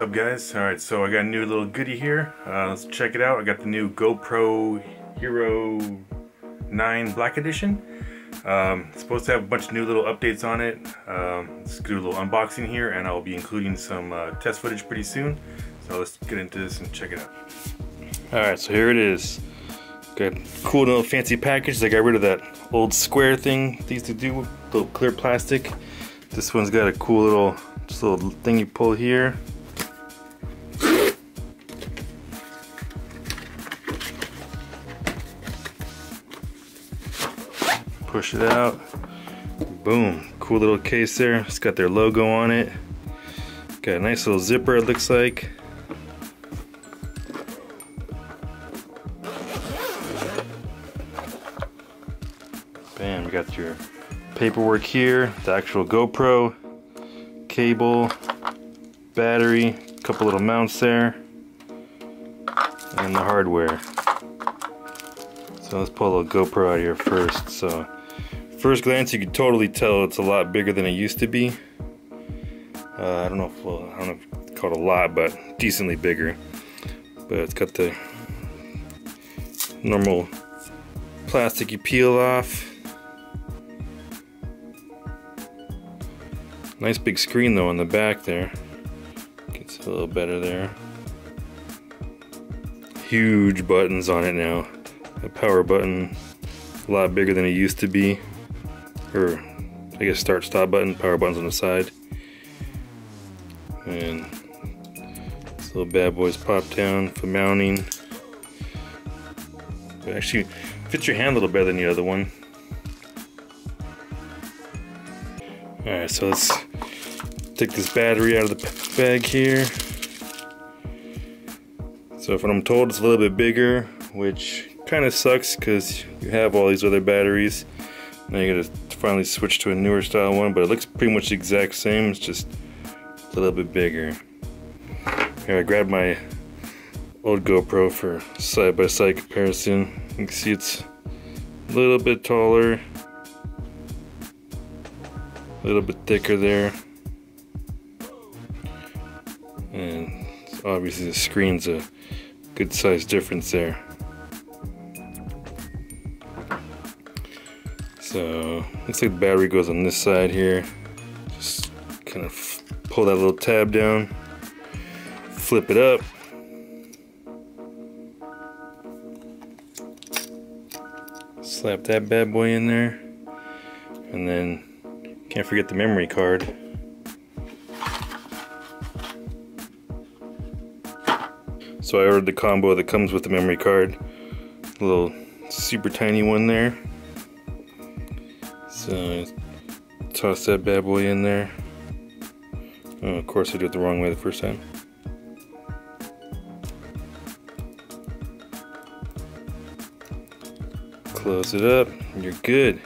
What's up guys? Alright, so I got a new little goodie here. Let's check it out. I got the new GoPro Hero 9 Black Edition. It's supposed to have a bunch of new little updates on it. Let's do a little unboxing here, and I'll be including some test footage pretty soon. So let's get into this and check it out. Alright, so here it is. Got a cool little fancy package. They got rid of that old square thing they used to do with little clear plastic. This one's got a cool little, just a little thing you pull here. Push it out. Boom. Cool little case there. It's got their logo on it. Got a nice little zipper, it looks like. Bam, you got your paperwork here, the actual GoPro, cable, battery, a couple little mounts there, and the hardware. So let's pull a little GoPro out of here first. So first glance, you can totally tell it's a lot bigger than it used to be. I don't know if it's called a lot, but decently bigger. But it's got the normal plastic you peel off. Nice big screen though on the back there. Gets a little better there. Huge buttons on it now. The power button, a lot bigger than it used to be. Or I guess start stop button, power buttons on the side. And this little bad boy's pop down for mounting. It actually fits your hand a little better than the other one. Alright, so let's take this battery out of the bag here. So from what I'm told, it's a little bit bigger, which kind of sucks because you have all these other batteries. Now you gotta finally switch to a newer style one, but it looks pretty much the exact same, it's just a little bit bigger. Here, I grabbed my old GoPro for side-by-side comparison. You can see it's a little bit taller, a little bit thicker there, and obviously the screen's a good size difference there. So looks like the battery goes on this side here. Just kind of pull that little tab down, flip it up, slap that bad boy in there, and then can't forget the memory card. So I ordered the combo that comes with the memory card, a little super tiny one there. So toss that bad boy in there. Oh, of course I did it the wrong way the first time. Close it up, and you're good.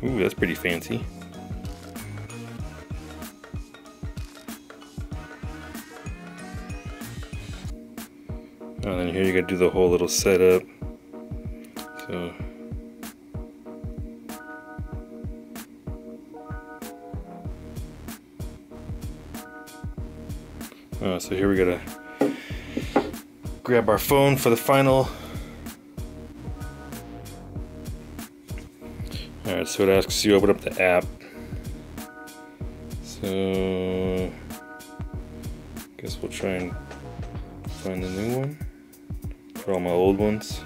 Ooh, that's pretty fancy. And then here you gotta do the whole little setup. So so here we gotta grab our phone for the final. Alright, so it asks you to open up the app. So I guess we'll try and find the new one for all my old ones.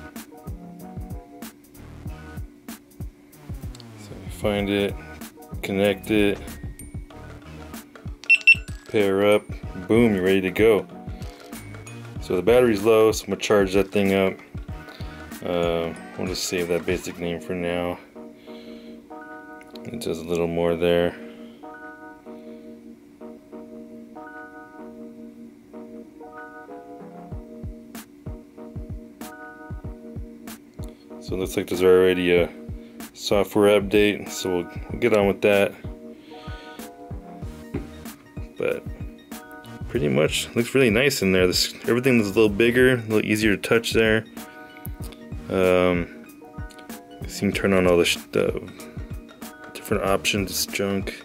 So find it, connect it, pair up, boom, you're ready to go. So the battery's low, so I'm gonna charge that thing up. We'll just save that basic name for now. It does a little more there. So it looks like there's already a software update, so we'll get on with that. But pretty much looks really nice in there. Everything is a little bigger, a little easier to touch there. So you can turn on all the different options, junk.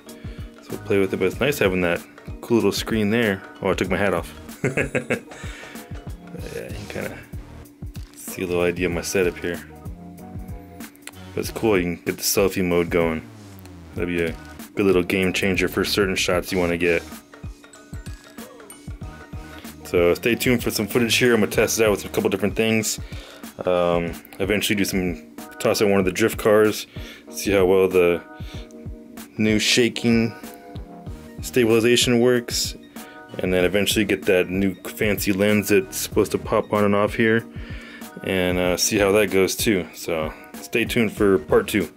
So we'll play with it, but it's nice having that cool little screen there. Oh, I took my hat off. Yeah, you can kind of see a little idea of my setup here. But it's cool, you can get the selfie mode going. That'd be a good little game changer for certain shots you want to get. So stay tuned for some footage here. I'm gonna test it out with a couple different things. Eventually toss out one of the drift cars, see how well the new shaking stabilization works, and then eventually get that new fancy lens that's supposed to pop on and off here, and see how that goes too. So stay tuned for part 2.